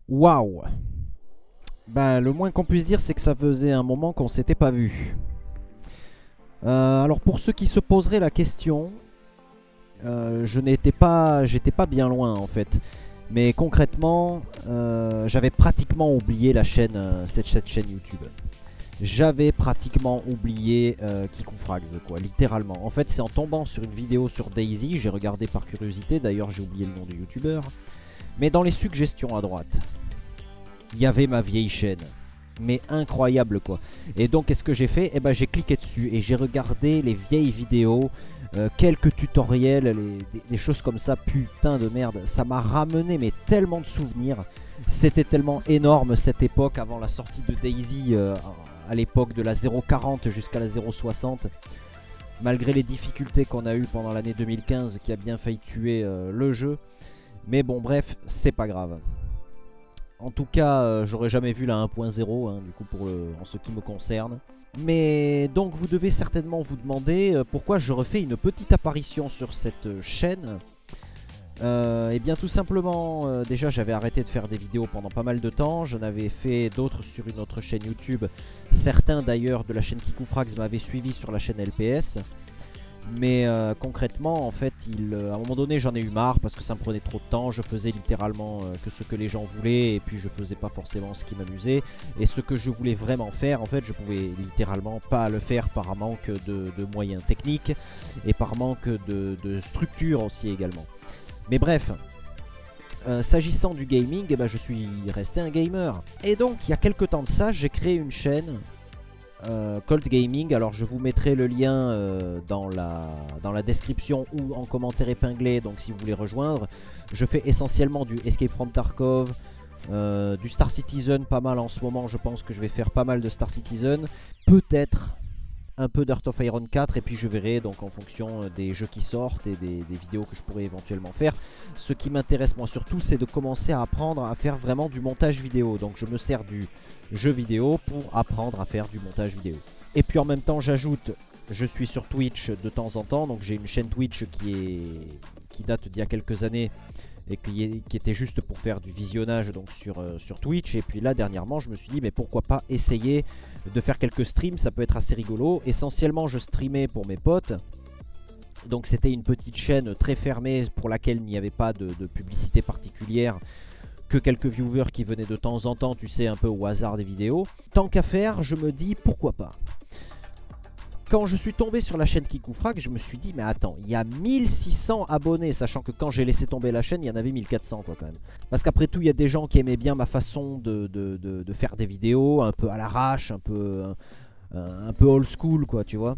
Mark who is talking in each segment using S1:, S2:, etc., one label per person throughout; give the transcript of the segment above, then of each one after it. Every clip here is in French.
S1: Waouh. Bah, le moins qu'on puisse dire, c'est que ça faisait un moment qu'on s'était pas vu. Alors pour ceux qui se poseraient la question, j'étais pas bien loin en fait. Mais concrètement, j'avais pratiquement oublié la chaîne, cette chaîne YouTube. J'avais pratiquement oublié Kikoufrags, quoi, littéralement. En fait, c'est en tombant sur une vidéo sur Daisy, j'ai regardé par curiosité, d'ailleurs j'ai oublié le nom du youtubeur. Mais dans les suggestions à droite, il y avait ma vieille chaîne. Mais incroyable quoi. Et donc qu'est-ce que j'ai fait? Eh ben j'ai cliqué dessus et j'ai regardé les vieilles vidéos, quelques tutoriels, des choses comme ça. Putain de merde, ça m'a ramené mais tellement de souvenirs. C'était tellement énorme cette époque avant la sortie de Daisy, à l'époque de la 0.40 jusqu'à la 0.60. Malgré les difficultés qu'on a eues pendant l'année 2015 qui a bien failli tuer le jeu. Mais bon bref, c'est pas grave. En tout cas, j'aurais jamais vu la 1.0, hein, du coup, en ce qui me concerne. Mais donc, vous devez certainement vous demander pourquoi je refais une petite apparition sur cette chaîne. Et bien, tout simplement, déjà, j'avais arrêté de faire des vidéos pendant pas mal de temps. J'en avais fait d'autres sur une autre chaîne YouTube. Certains, d'ailleurs, de la chaîne Kikoufrags m'avaient suivi sur la chaîne LPS. Mais concrètement, en fait, à un moment donné, j'en ai eu marre parce que ça me prenait trop de temps. Je faisais littéralement que ce que les gens voulaient et puis je faisais pas forcément ce qui m'amusait. Et ce que je voulais vraiment faire, en fait, je pouvais littéralement pas le faire par manque de moyens techniques et par manque de structure aussi également. Mais bref, s'agissant du gaming, eh ben, je suis resté un gamer. Et donc, il y a quelques temps de ça, j'ai créé une chaîne Colt Gaming. Alors je vous mettrai le lien dans la description ou en commentaire épinglé, donc si vous voulez rejoindre. Je fais essentiellement du Escape from Tarkov, du Star Citizen pas mal en ce moment. Je pense que je vais faire pas mal de Star Citizen, peut-être un peu d'Heart of Iron 4, et puis je verrai donc en fonction des jeux qui sortent et des vidéos que je pourrais éventuellement faire. Ce qui m'intéresse moi surtout, c'est de commencer à apprendre à faire vraiment du montage vidéo. Donc je me sers du jeu vidéo pour apprendre à faire du montage vidéo. Et puis en même temps, j'ajoute, je suis sur Twitch de temps en temps, donc j'ai une chaîne Twitch qui date d'il y a quelques années et qui était juste pour faire du visionnage donc sur Twitch. Et puis là dernièrement je me suis dit mais pourquoi pas essayer de faire quelques streams, ça peut être assez rigolo. Essentiellement je streamais pour mes potes, donc c'était une petite chaîne très fermée pour laquelle il n'y avait pas de publicité particulière, que quelques viewers qui venaient de temps en temps, tu sais, un peu au hasard des vidéos. Tant qu'à faire, je me dis pourquoi pas. Quand je suis tombé sur la chaîne Kikoufrag, je me suis dit mais attends, il y a 1600 abonnés, sachant que quand j'ai laissé tomber la chaîne, il y en avait 1400 quoi quand même. Parce qu'après tout, il y a des gens qui aimaient bien ma façon de faire des vidéos, un peu à l'arrache, un peu old school quoi, tu vois.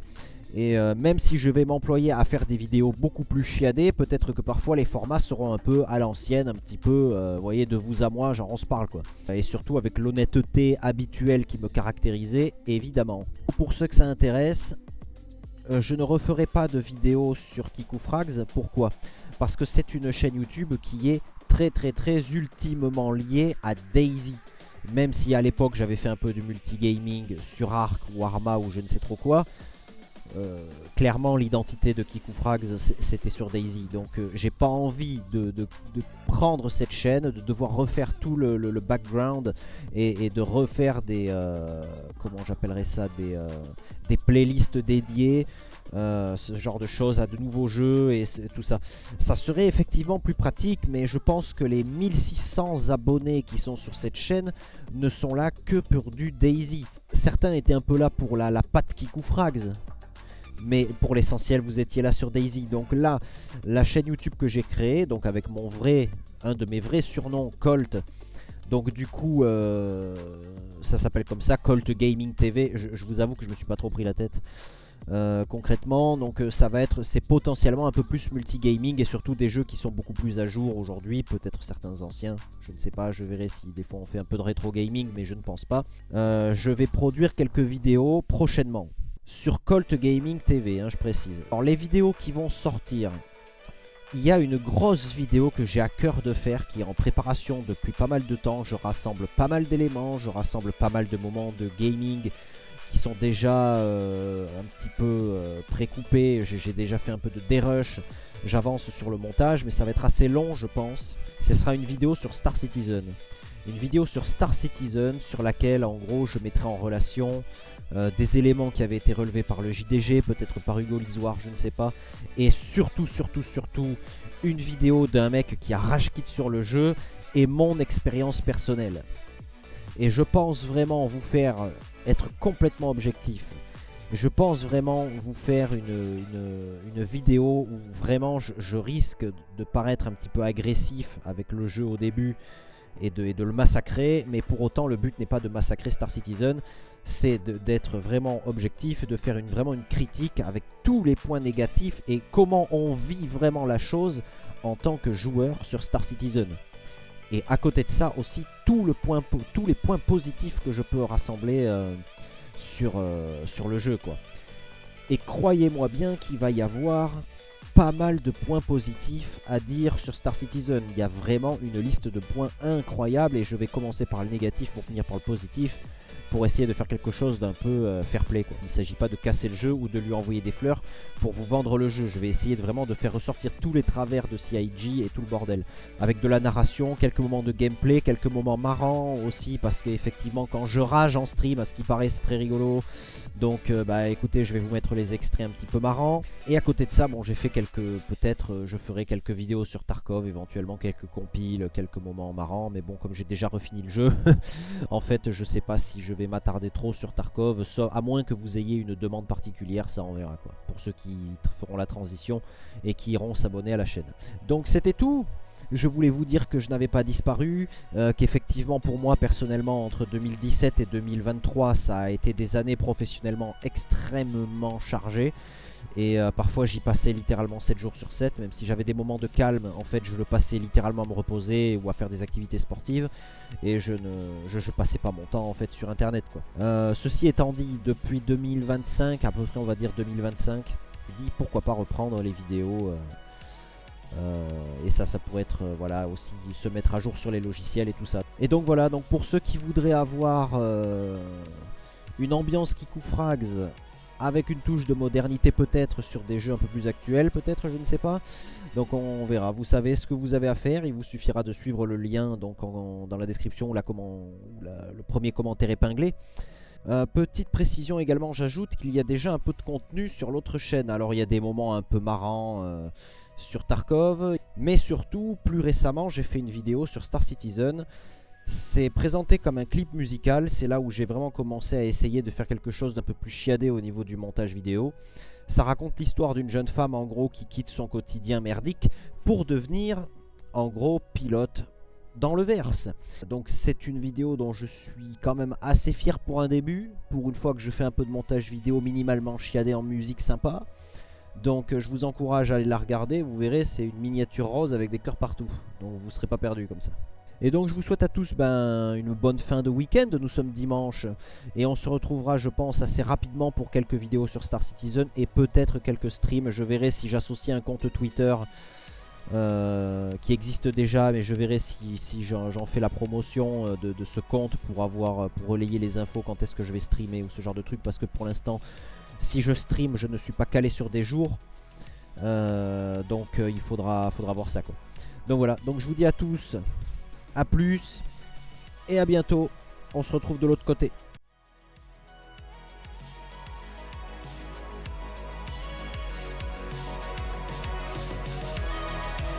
S1: Et même si je vais m'employer à faire des vidéos beaucoup plus chiadées, peut-être que parfois les formats seront un peu à l'ancienne, un petit peu, vous voyez, de vous à moi, genre on se parle quoi. Et surtout avec l'honnêteté habituelle qui me caractérisait, évidemment. Pour ceux que ça intéresse, je ne referai pas de vidéos sur Kikoufrags. Pourquoi? Parce que c'est une chaîne YouTube qui est très ultimement liée à Daisy. Même si à l'époque j'avais fait un peu de multigaming sur Ark ou Arma ou je ne sais trop quoi. Clairement l'identité de Kikoufrags c'était sur Daisy, donc j'ai pas envie de prendre cette chaîne, de devoir refaire tout le background et de refaire des comment j'appellerais ça, des playlists dédiées, ce genre de choses, à de nouveaux jeux et tout ça. Ça serait effectivement plus pratique, mais je pense que les 1600 abonnés qui sont sur cette chaîne ne sont là que pour du Daisy. Certains étaient un peu là pour la patte Kikoufrags, mais pour l'essentiel vous étiez là sur Daisy. Donc là, la chaîne YouTube que j'ai créée, donc avec un de mes vrais surnoms, Colt. Donc du coup ça s'appelle comme ça, Colt Gaming TV. Je vous avoue que je me suis pas trop pris la tête. Concrètement, donc c'est potentiellement un peu plus multigaming et surtout des jeux qui sont beaucoup plus à jour aujourd'hui, peut-être certains anciens, je ne sais pas, je verrai si des fois on fait un peu de rétro gaming, mais je ne pense pas. Je vais produire quelques vidéos prochainement sur Colt Gaming TV, hein, je précise. Alors les vidéos qui vont sortir, il y a une grosse vidéo que j'ai à cœur de faire qui est en préparation depuis pas mal de temps. Je rassemble pas mal d'éléments, je rassemble pas mal de moments de gaming qui sont déjà un petit peu précoupés. J'ai déjà fait un peu de dérush, j'avance sur le montage, mais ça va être assez long je pense. Ce sera une vidéo sur Star Citizen. une vidéo sur Star Citizen sur laquelle en gros je mettrai en relation des éléments qui avaient été relevés par le JDG, peut-être par Hugo Lisoire, je ne sais pas. Et surtout une vidéo d'un mec qui a rage quit sur le jeu et mon expérience personnelle. Et je pense vraiment vous faire être complètement objectif. Je pense vraiment vous faire une vidéo où vraiment je risque de paraître un petit peu agressif avec le jeu au début et de le massacrer. Mais pour autant le but n'est pas de massacrer Star Citizen, c'est d'être vraiment objectif, de faire vraiment une critique avec tous les points négatifs et comment on vit vraiment la chose en tant que joueur sur Star Citizen. Et à côté de ça aussi tous les points positifs que je peux rassembler sur le jeu quoi. Et croyez-moi bien qu'il va y avoir pas mal de points positifs à dire sur Star Citizen. Il y a vraiment une liste de points incroyables et je vais commencer par le négatif pour finir par le positif, pour essayer de faire quelque chose d'un peu fair play quoi. Il ne s'agit pas de casser le jeu ou de lui envoyer des fleurs pour vous vendre le jeu. Je vais essayer vraiment de faire ressortir tous les travers de CIG et tout le bordel. Avec de la narration, quelques moments de gameplay, quelques moments marrants aussi. Parce qu'effectivement quand je rage en stream, à ce qui paraît c'est très rigolo. Donc bah écoutez, je vais vous mettre les extraits un petit peu marrants. Et à côté de ça, bon j'ai fait peut-être je ferai quelques vidéos sur Tarkov, éventuellement quelques compiles, quelques moments marrants. Mais bon comme j'ai déjà refini le jeu, en fait je sais pas si je vais m'attarder trop sur Tarkov, à moins que vous ayez une demande particulière, ça on verra quoi. Pour ceux qui feront la transition et qui iront s'abonner à la chaîne. Donc c'était tout. Je voulais vous dire que je n'avais pas disparu, qu'effectivement pour moi personnellement entre 2017 et 2023 ça a été des années professionnellement extrêmement chargées. Et parfois j'y passais littéralement 7 jours sur 7, même si j'avais des moments de calme, en fait je le passais littéralement à me reposer ou à faire des activités sportives. Et je passais pas mon temps en fait sur internet quoi. Ceci étant dit, depuis 2025, à peu près on va dire 2025, je dis pourquoi pas reprendre les vidéos. Et ça pourrait être voilà aussi se mettre à jour sur les logiciels et tout ça. Et donc voilà, donc pour ceux qui voudraient avoir une ambiance Kikou Frags avec une touche de modernité peut-être sur des jeux un peu plus actuels, peut-être, je ne sais pas. Donc on verra, vous savez ce que vous avez à faire, il vous suffira de suivre le lien donc dans la description ou le premier commentaire épinglé. Petite précision également, j'ajoute qu'il y a déjà un peu de contenu sur l'autre chaîne. Alors il y a des moments un peu marrants sur Tarkov, mais surtout plus récemment j'ai fait une vidéo sur Star Citizen. C'est présenté comme un clip musical, c'est là où j'ai vraiment commencé à essayer de faire quelque chose d'un peu plus chiadé au niveau du montage vidéo. Ça raconte l'histoire d'une jeune femme en gros qui quitte son quotidien merdique pour devenir en gros pilote dans le verse. Donc c'est une vidéo dont je suis quand même assez fier pour un début, pour une fois que je fais un peu de montage vidéo minimalement chiadé en musique sympa. Donc je vous encourage à aller la regarder, vous verrez c'est une miniature rose avec des cœurs partout, donc vous ne serez pas perdu comme ça. Et donc je vous souhaite à tous une bonne fin de week-end, nous sommes dimanche et on se retrouvera je pense assez rapidement pour quelques vidéos sur Star Citizen et peut-être quelques streams. Je verrai si j'associe un compte Twitter qui existe déjà, mais je verrai si j'en fais la promotion de ce compte pour relayer les infos quand est-ce que je vais streamer ou ce genre de truc, parce que pour l'instant si je stream je ne suis pas calé sur des jours, donc il faudra voir ça quoi. Donc voilà, donc je vous dis à tous, à plus et à bientôt, on se retrouve de l'autre côté.